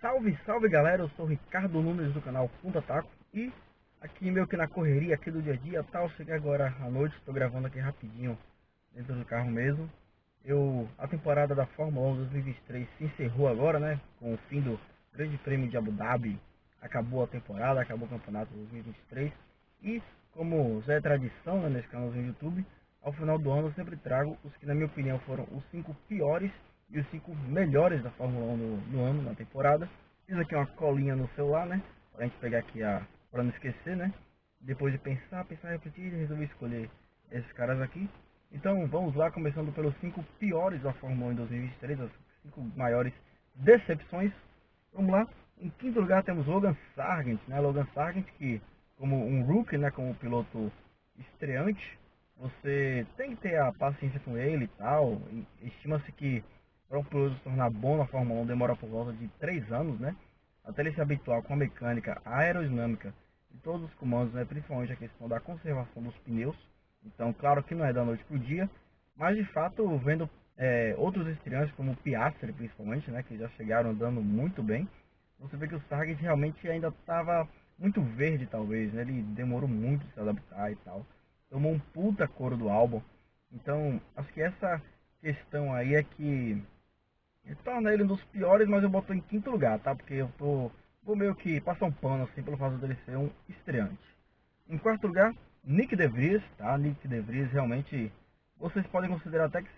Salve, salve galera, eu sou o Ricardo Nunes do canal Punta Taco e aqui meio que na correria aqui do dia a dia tal, cheguei agora à noite, estou gravando aqui rapidinho dentro do carro mesmo. A temporada da Fórmula 1 2023 se encerrou agora, né, com o fim do Grande Prêmio de Abu Dhabi, acabou a temporada, acabou o campeonato 2023 e como já é tradição, né, nesse canal do YouTube, ao final do ano eu sempre trago os que na minha opinião foram os 5 piores e os 5 melhores da Fórmula 1 no ano, na temporada. Fiz aqui uma colinha no celular, né? Pra gente pegar aqui pra não esquecer, né? Depois de pensar, refletir, resolvi escolher esses caras aqui. Então vamos lá, começando pelos 5 piores da Fórmula 1 em 2023, as 5 maiores decepções. Vamos lá. Em quinto lugar temos Logan Sargent, né? Logan Sargent que, como um rookie, né? Como um piloto estreante, você tem que ter a paciência com ele e tal. Estima-se que para um piloto se tornar bom na Fórmula 1 demora por volta de 3 anos, né? Até ele se habituar com a mecânica, a aerodinâmica e todos os comandos, né? Principalmente a questão da conservação dos pneus. Então, claro que não é da noite para o dia, mas de fato, vendo outros estreantes, como o Piastri principalmente, né? Que já chegaram andando muito bem, você vê que o Sargent realmente ainda estava muito verde, talvez, né? Ele demorou muito a se adaptar e tal. Tomou um puta couro do álbum. Então, acho que essa questão aí é que torna ele um dos piores, mas eu boto em quinto lugar, tá? Porque vou meio que passar um pano assim pelo fato dele ser um estreante. Em quarto lugar, Nick De Vries, tá? Nick De Vries realmente, vocês podem considerar até que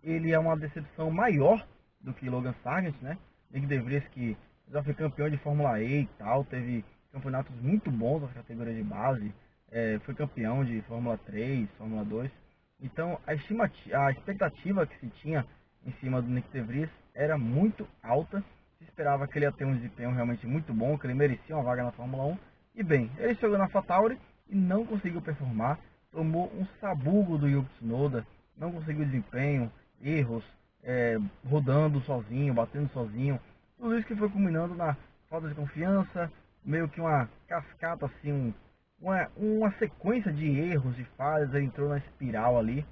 ele é uma decepção maior do que Logan Sargent, né? Nick De Vries que já foi campeão de Fórmula E e tal, teve campeonatos muito bons nas categorias de base, foi campeão de Fórmula 3, Fórmula 2. Então a expectativa que se tinha em cima do Nick De Vries era muito alta. Se esperava que ele ia ter um desempenho realmente muito bom, que ele merecia uma vaga na Fórmula 1. E bem, ele chegou na AlphaTauri e não conseguiu performar. Tomou um sabugo do Yuki Tsunoda, não conseguiu desempenho, erros, rodando sozinho, batendo sozinho. Tudo isso que foi culminando na falta de confiança, meio que uma cascata assim, uma sequência de erros, de falhas. Ele entrou na espiral ali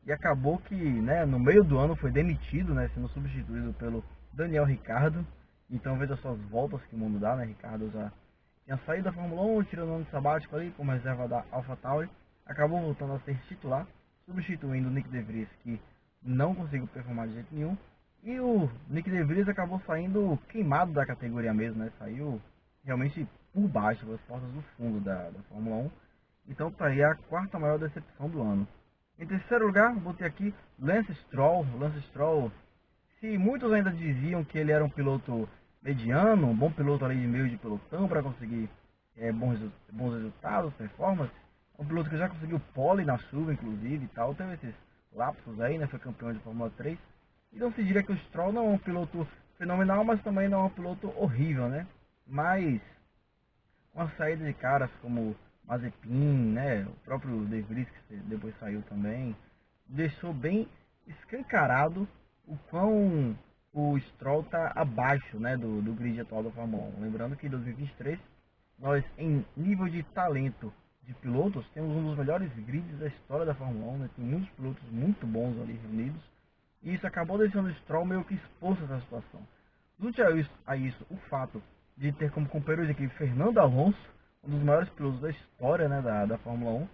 e acabou que, né, no meio do ano foi demitido, né, sendo substituído pelo Daniel Ricciardo. Então veja só as voltas que o mundo dá, né? Ricciardo já tinha saído da Fórmula 1, tirando o ano sabático ali como reserva da AlphaTauri, acabou voltando a ser titular, substituindo o Nick De Vries, que não conseguiu performar de jeito nenhum. E o Nick De Vries acabou saindo queimado da categoria mesmo, né? Saiu realmente por baixo, pelas portas do fundo da Fórmula 1. Então tá aí a quarta maior decepção do ano. Em terceiro lugar, botei aqui Lance Stroll. Lance Stroll, se muitos ainda diziam que ele era um piloto mediano, um bom piloto ali de meio de pelotão para conseguir bons resultados, performance, um piloto que já conseguiu pole na chuva, inclusive, e tal, teve esses lapsos aí, né, foi campeão de Fórmula 3. Então se diria que o Stroll não é um piloto fenomenal, mas também não é um piloto horrível, né? Mas com a saída de caras como Mazepin, né, o próprio De Vries, que depois saiu também, deixou bem escancarado o quão o Stroll está abaixo, né, do grid atual da Fórmula 1. Lembrando que em 2023, nós, em nível de talento de pilotos, temos um dos melhores grids da história da Fórmula 1, né, tem muitos pilotos muito bons ali reunidos, e isso acabou deixando o Stroll meio que exposto a essa situação. Junto a isso, o fato de ter como companheiro de equipe Fernando Alonso, um dos maiores pilotos da história, né, da Fórmula 1,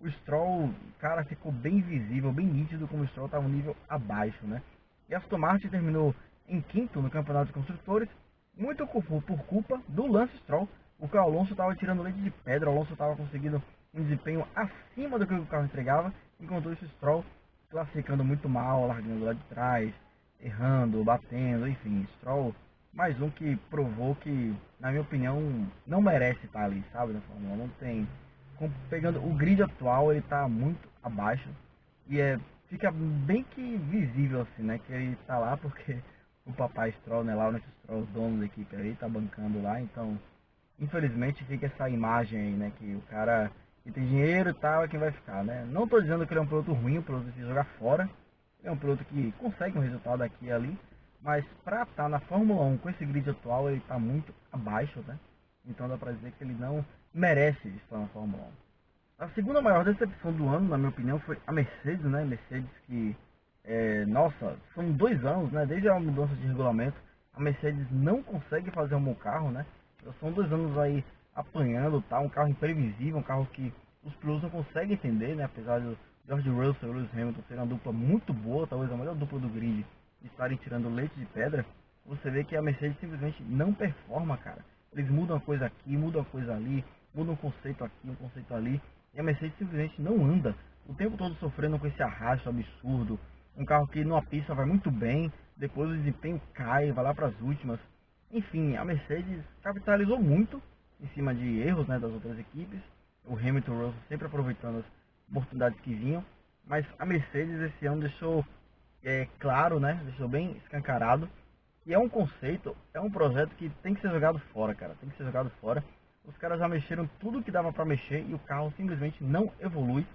o Stroll, cara, ficou bem visível, bem nítido como o Stroll estava um nível abaixo, né? E a Aston Martin terminou em quinto no campeonato de construtores, muito por culpa do Lance Stroll. O que o Alonso estava tirando leite de pedra, o Alonso estava conseguindo um desempenho acima do que o carro entregava, enquanto isso o Stroll classificando muito mal, largando lá de trás, errando, batendo, enfim, Stroll mais um que provou que, na minha opinião, não merece estar ali, sabe, na Fórmula 1. Não tem, pegando o grid atual, ele está muito abaixo e fica bem que visível assim, né, que ele está lá porque o papai Stroll, né, lá o Stroll, dono da equipe aí, tá bancando lá, então infelizmente fica essa imagem aí, né, que o cara que tem dinheiro e tal é quem vai ficar, né. Não tô dizendo que ele é um piloto ruim, um piloto que se jogar fora, ele é um piloto que consegue um resultado aqui e ali, mas para estar na Fórmula 1 com esse grid atual ele está muito abaixo, né, então dá para dizer que ele não merece estar na Fórmula 1. A segunda maior decepção do ano, na minha opinião, foi a Mercedes, né, Mercedes que, nossa, são 2 anos, né, desde a mudança de regulamento, a Mercedes não consegue fazer um bom carro, né? São 2 anos aí apanhando, tá? Um carro imprevisível, um carro que os pilotos não conseguem entender, né? Apesar do George Russell e Lewis Hamilton serem uma dupla muito boa, talvez a melhor dupla do grid, e estarem tirando leite de pedra, você vê que a Mercedes simplesmente não performa, cara. Eles mudam uma coisa aqui, mudam uma coisa ali, mudam um conceito aqui, um conceito ali, e a Mercedes simplesmente não anda. O tempo todo sofrendo com esse arrasto absurdo, um carro que numa pista vai muito bem, depois o desempenho cai, vai lá para as últimas. Enfim, a Mercedes capitalizou muito em cima de erros, né, das outras equipes. O Hamilton e o Russell sempre aproveitando as oportunidades que vinham, mas a Mercedes esse ano deixou claro, né, deixou bem escancarado, e é um conceito, é um projeto que tem que ser jogado fora, cara, tem que ser jogado fora. Os caras já mexeram tudo que dava para mexer e o carro simplesmente não evolui.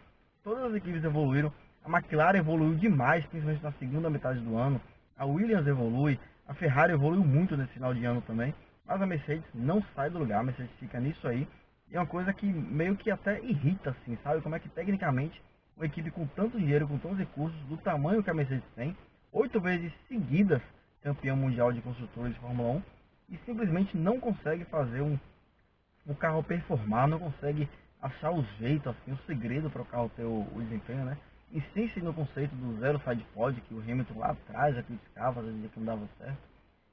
Todas as equipes evoluíram, a McLaren evoluiu demais, principalmente na segunda metade do ano, a Williams evolui, a Ferrari evoluiu muito nesse final de ano também, mas a Mercedes não sai do lugar, a Mercedes fica nisso aí, e é uma coisa que meio que até irrita, assim, sabe? Como é que tecnicamente uma equipe com tanto dinheiro, com tantos recursos, do tamanho que a Mercedes tem, 8 vezes seguidas campeão mundial de construtores de Fórmula 1, e simplesmente não consegue fazer o carro performar, não consegue achar o jeito, assim, o segredo para o carro ter o desempenho, né? Insiste no conceito do zero side pod, que o Hamilton lá atrás já criticava, já dizia que não dava certo.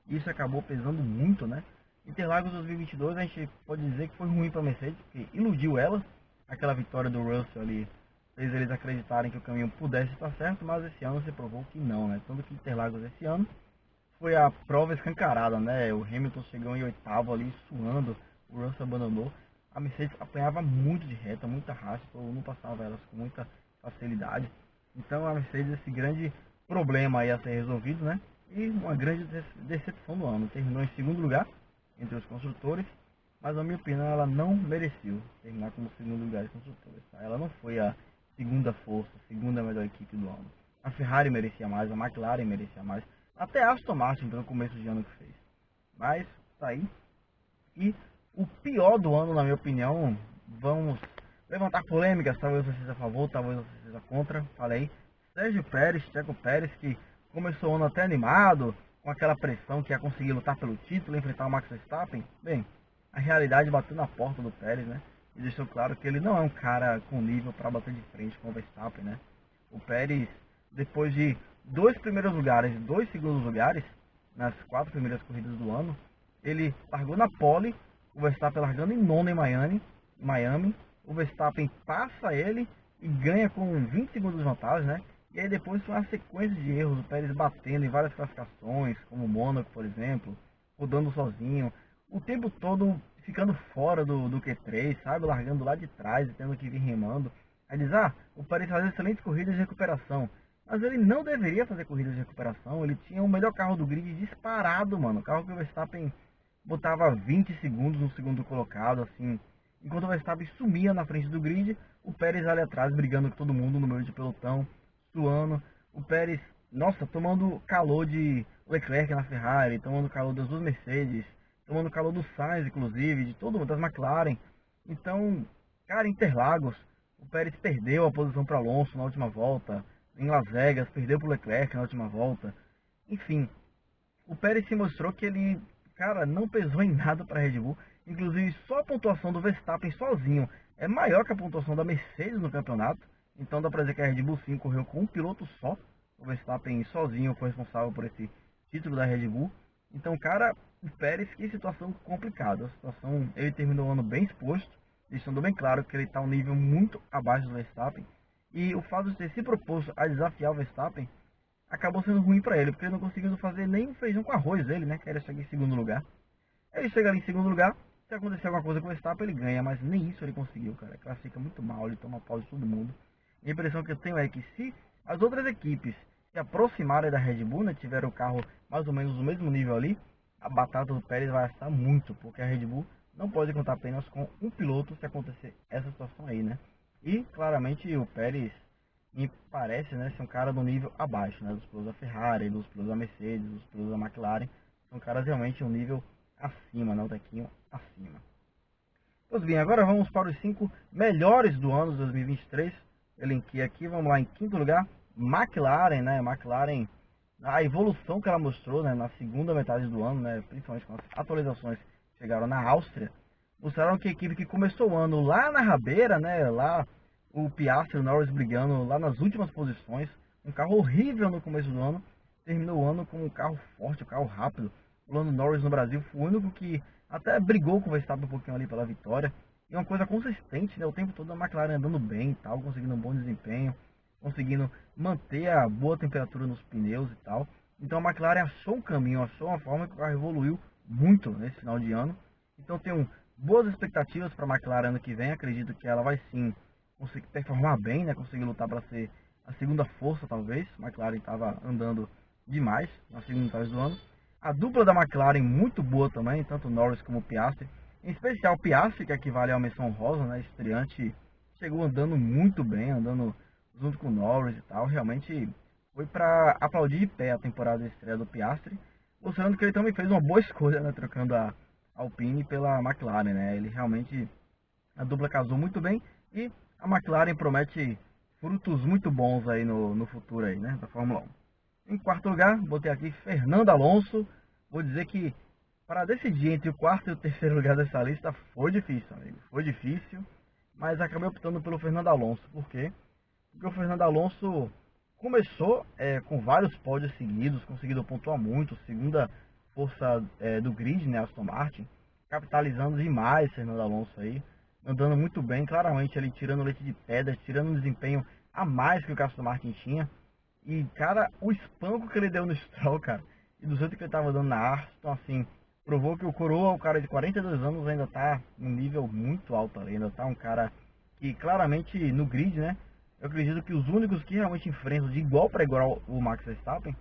E isso acabou pesando muito, né? Interlagos 2022 a gente pode dizer que foi ruim para a Mercedes, porque iludiu ela. Aquela vitória do Russell ali fez eles acreditarem que o caminho pudesse estar certo, mas esse ano se provou que não, né? Tanto que Interlagos esse ano foi a prova escancarada, né? O Hamilton chegou em oitavo ali, suando, o Russell abandonou. A Mercedes apanhava muito de reta, muita raça, não passava elas com muita facilidade. Então a Mercedes, esse grande problema aí a ser resolvido, né? E uma grande decepção do ano. Terminou em segundo lugar entre os construtores, mas na minha opinião ela não mereceu terminar como segundo lugar de construtores. Tá? Ela não foi a segunda força, a segunda melhor equipe do ano. A Ferrari merecia mais, a McLaren merecia mais, até a Aston Martin no começo de ano que fez. Mas tá aí. E o pior do ano, na minha opinião, vamos levantar polêmicas, talvez você seja a favor, talvez você seja contra, falei. Sérgio Pérez, Checo Pérez, que começou o ano até animado, com aquela pressão que ia conseguir lutar pelo título, enfrentar o Max Verstappen. Bem, a realidade bateu na porta do Pérez, né? E deixou claro que ele não é um cara com nível para bater de frente com o Verstappen, né? O Pérez, depois de 2 primeiros lugares e 2 segundos lugares nas 4 primeiras corridas do ano, ele largou na pole, o Verstappen largando em nono em Miami, o Verstappen passa ele e ganha com 20 segundos de vantagem, né? E aí depois foi uma sequência de erros, o Pérez batendo em várias classificações, como o Mônaco, por exemplo, rodando sozinho, o tempo todo ficando fora do Q3, sabe? Largando lá de trás e tendo que vir remando. Aí diz, o Pérez faz excelentes corridas de recuperação. Mas ele não deveria fazer corridas de recuperação, ele tinha o melhor carro do grid disparado, mano. O carro que o Verstappen botava 20 segundos no segundo colocado, assim. Enquanto o Verstappen sumia na frente do grid, o Pérez ali atrás brigando com todo mundo no meio de pelotão, suando. O Pérez, nossa, tomando calor de Leclerc na Ferrari, tomando calor das duas Mercedes, tomando calor do Sainz, inclusive, de todo mundo, das McLaren. Então, cara, Interlagos, o Pérez perdeu a posição para Alonso na última volta. Em Las Vegas, perdeu para o Leclerc na última volta. Enfim, o Pérez se mostrou que ele, cara, não pesou em nada para a Red Bull. Inclusive, só a pontuação do Verstappen sozinho é maior que a pontuação da Mercedes no campeonato. Então dá para dizer que a Red Bull sim correu com um piloto só. O Verstappen sozinho foi responsável por esse título da Red Bull. Então, cara, o Pérez, que situação complicada. A situação, ele terminou o ano bem exposto, deixando bem claro que ele está um nível muito abaixo do Verstappen. E o fato de ter se proposto a desafiar o Verstappen acabou sendo ruim para ele, porque ele não conseguiu fazer nem um feijão com arroz dele, né? Que era chegar em segundo lugar. Ele chega ali em segundo lugar, se acontecer alguma coisa com o Verstappen, ele ganha, mas nem isso ele conseguiu, cara. Classifica muito mal, ele toma pau de todo mundo. E a impressão que eu tenho é que se as outras equipes se aproximarem da Red Bull, né, tiveram o carro mais ou menos no mesmo nível ali, a batata do Pérez vai assar muito, porque a Red Bull não pode contar apenas com um piloto se acontecer essa situação aí, né? E claramente o Pérez me parece, né, ser um cara do nível abaixo, né, dos pilotos da Ferrari, dos pilotos da Mercedes, dos pilotos da McLaren. São caras realmente um nível acima, né, um tequinho acima. Pois bem, agora vamos para os 5 melhores do ano de 2023. Eu linkei aqui, vamos lá, em quinto lugar, McLaren, né, McLaren a evolução que ela mostrou, né, na segunda metade do ano, né, principalmente com as atualizações que chegaram na Áustria, mostraram que a equipe que começou o ano lá na rabeira, né, lá o Piastri e o Norris brigando lá nas últimas posições, um carro horrível no começo do ano, terminou o ano com um carro forte, um carro rápido. O Lando Norris no Brasil foi o único que até brigou com o Verstappen um pouquinho ali pela vitória. E uma coisa consistente, né, o tempo todo a McLaren andando bem e tal, conseguindo um bom desempenho, conseguindo manter a boa temperatura nos pneus e tal. Então a McLaren achou um caminho, achou uma forma que o carro evoluiu muito nesse final de ano. Então tenho boas expectativas para a McLaren ano que vem. Acredito que ela vai sim conseguir performar bem, né? Conseguir lutar para ser a segunda força talvez. A McLaren estava andando demais na segunda metade do ano. A dupla da McLaren muito boa também, tanto Norris como Piastri. Em especial Piastri, que equivale a uma menção rosa, né? Estreante, chegou andando muito bem, andando junto com o Norris e tal. Realmente foi para aplaudir de pé a temporada de estreia do Piastri, mostrando que ele também fez uma boa escolha, né? Trocando a Alpine pela McLaren, né? Ele realmente, a dupla casou muito bem e a McLaren promete frutos muito bons aí no futuro aí, né? Da Fórmula 1. Em quarto lugar, botei aqui Fernando Alonso. Vou dizer que para decidir entre o quarto e o terceiro lugar dessa lista foi difícil, amigo. Foi difícil, mas acabei optando pelo Fernando Alonso. Por quê? Porque o Fernando Alonso começou com vários pódios seguidos, conseguindo pontuar muito, segunda força do grid, né, Aston Martin, capitalizando demais Fernando Alonso aí, andando muito bem, claramente ele tirando leite de pedra, tirando um desempenho a mais que o Aston Martin tinha. E, cara, o espanco que ele deu no Stroll, cara, e do jeito que ele tava dando na Aston, assim, provou que o Coroa, o cara de 42 anos, ainda tá num nível muito alto ali, ainda tá um cara que claramente no grid, né, eu acredito que os únicos que realmente enfrentam de igual para igual o Max Verstappen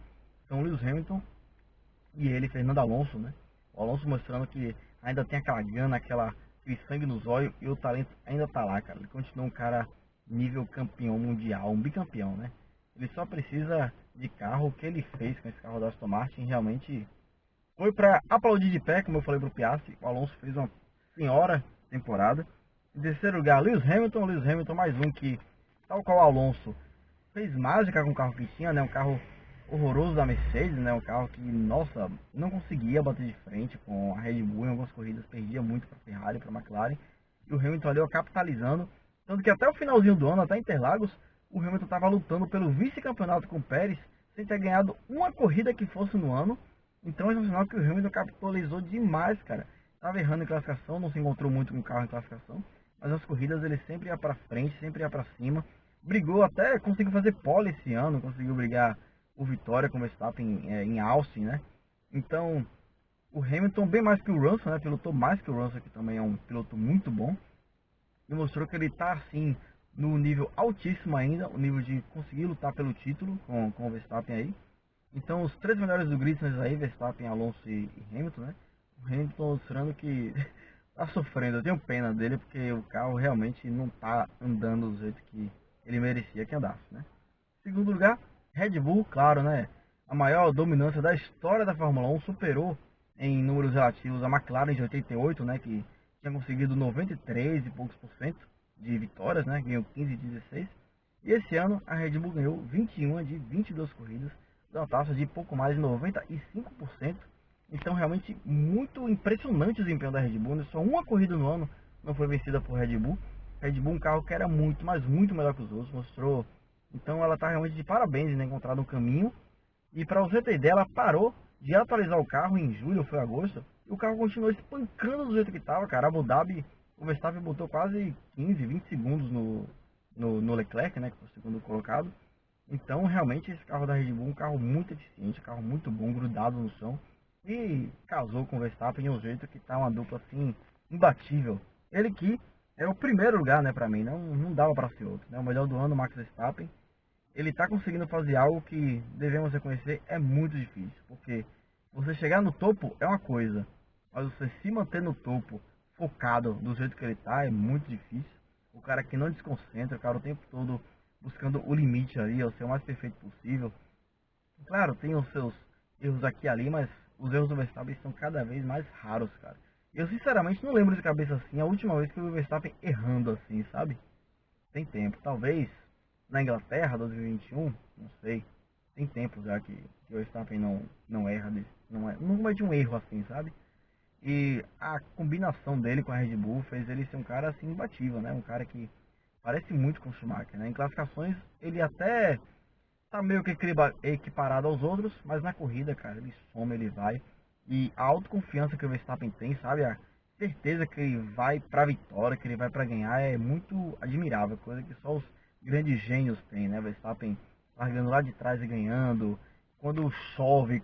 são o Lewis Hamilton e ele, Fernando Alonso, né? O Alonso mostrando que ainda tem aquela gana, aquele sangue nos olhos e o talento ainda tá lá, cara. Ele continua um cara nível campeão mundial, um bicampeão, né? Ele só precisa de carro. O que ele fez com esse carro da Aston Martin realmente foi para aplaudir de pé, como eu falei pro Piastri. O Alonso fez uma senhora temporada. Em terceiro lugar, Lewis Hamilton mais um que, tal qual o Alonso, fez mágica com o carro que tinha, né? Um carro horroroso da Mercedes, né? Um carro que, nossa, não conseguia bater de frente com a Red Bull em algumas corridas, perdia muito para Ferrari, para McLaren. E o Hamilton ali ó, capitalizando, tanto que até o finalzinho do ano, até Interlagos, o Hamilton estava lutando pelo vice-campeonato com o Pérez, sem ter ganhado uma corrida que fosse no ano. Então é um sinal que o Hamilton capitalizou demais, cara. Tava errando em classificação, não se encontrou muito com o carro em classificação, mas nas corridas ele sempre ia para frente, sempre ia para cima. Brigou até, conseguiu fazer pole esse ano, conseguiu brigar por vitória com o Verstappen em Austin, né? Então, o Hamilton bem mais que o Russell, né? Pilotou mais que o Russell, que também é um piloto muito bom. E mostrou que ele está assim no nível altíssimo ainda, o nível de conseguir lutar pelo título com o Verstappen aí. Então os três melhores do grid são aí, Verstappen, Alonso e Hamilton, né? O Hamilton mostrando que tá sofrendo, eu tenho pena dele porque o carro realmente não tá andando do jeito que ele merecia que andasse, né? Segundo lugar, Red Bull, claro, né? A maior dominância da história da Fórmula 1 superou em números relativos a McLaren de 88, né? Que tinha conseguido 93 e poucos por cento de vitórias, né? Ganhou 15 de 16. E esse ano a Red Bull ganhou 21 de 22 corridas, dá uma taxa de pouco mais de 95%. Então realmente muito impressionante o desempenho da Red Bull, né? Só uma corrida no ano não foi vencida por Red Bull. Red Bull um carro que era muito, mas muito melhor que os outros, mostrou. Então ela está realmente de parabéns em ter encontrado um caminho. E para você ter ideia, ela parou de atualizar o carro em julho ou foi agosto. E o carro continuou espancando do jeito que estava, cara. Abu Dhabi, o Verstappen botou quase 15, 20 segundos no Leclerc, né, que foi o segundo colocado. Então, realmente, esse carro da Red Bull é um carro muito eficiente, um carro muito bom, grudado no chão. E casou com o Verstappen de um jeito que tá uma dupla, assim, imbatível. Ele que é o primeiro lugar, né, pra mim, não dava pra ser outro, né? O melhor do ano, Max Verstappen. Ele tá conseguindo fazer algo que devemos reconhecer é muito difícil. Porque você chegar no topo é uma coisa, mas você se manter no topo, focado do jeito que ele tá, é muito difícil. O cara que não desconcentra, o cara o tempo todo buscando o limite ali, o ser o mais perfeito possível. Claro, tem os seus erros aqui e ali, mas os erros do Verstappen são cada vez mais raros, cara. Eu sinceramente não lembro de cabeça assim a última vez que eu vi o Verstappen errando assim, sabe? Tem tempo. Talvez na Inglaterra, 2021, não sei. Tem tempo já que que o Verstappen não erra, não comete um erro assim, sabe? E a combinação dele com a Red Bull fez ele ser um cara assim imbatível, né? Um cara que parece muito com o Schumacher, né? Em classificações ele até tá meio que equiparado aos outros, mas na corrida, cara, ele soma, ele vai. E a autoconfiança que o Verstappen tem, sabe? A certeza que ele vai pra vitória, que ele vai pra ganhar é muito admirável, coisa que só os grandes gênios têm, né? Verstappen largando lá de trás e ganhando, quando chove,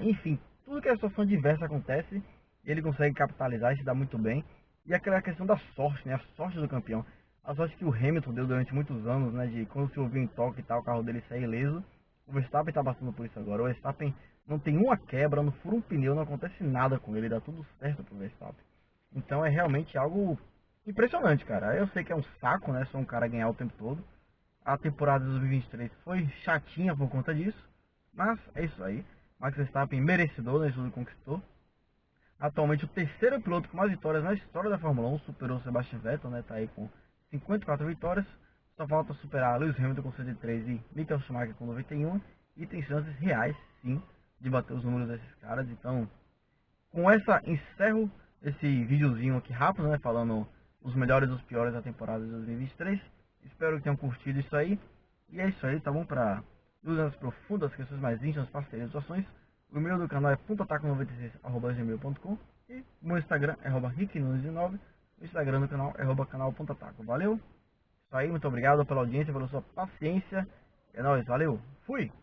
enfim, tudo que a situação diversa acontece, ele consegue capitalizar e se dá muito bem. E aquela questão da sorte, né? A sorte do campeão. A sorte que o Hamilton deu durante muitos anos, né? De quando se ouviu em toque e tal, o carro dele sair ileso. O Verstappen tá passando por isso agora. O Verstappen não tem uma quebra, não fura um pneu, não acontece nada com ele, dá tudo certo pro Verstappen. Então é realmente algo impressionante, cara. Eu sei que é um saco, né? Só um cara ganhar o tempo todo. A temporada de 2023 foi chatinha por conta disso. Mas é isso aí. Max Verstappen merecedor, né? Tudo conquistou. Atualmente o terceiro piloto com mais vitórias na história da Fórmula 1, superou o Sebastian Vettel, né? Tá aí com 54 vitórias. Só falta superar Lewis Hamilton com 103 e Michael Schumacher com 91. E tem chances reais, sim, de bater os números desses caras. Então, com essa, encerro esse videozinho aqui rápido, né? Falando os melhores e os piores da temporada de 2023. Espero que tenham curtido isso aí. E é isso aí, tá bom? Para dúvidas profundas, questões mais íntimas, parcerias, doações. O e-mail do canal é pontoataco96@gmail.com e o meu Instagram é ricknunes19. O Instagram do canal é canal.ataco. Valeu? Isso aí, muito obrigado pela audiência, pela sua paciência. É nóis, valeu, fui!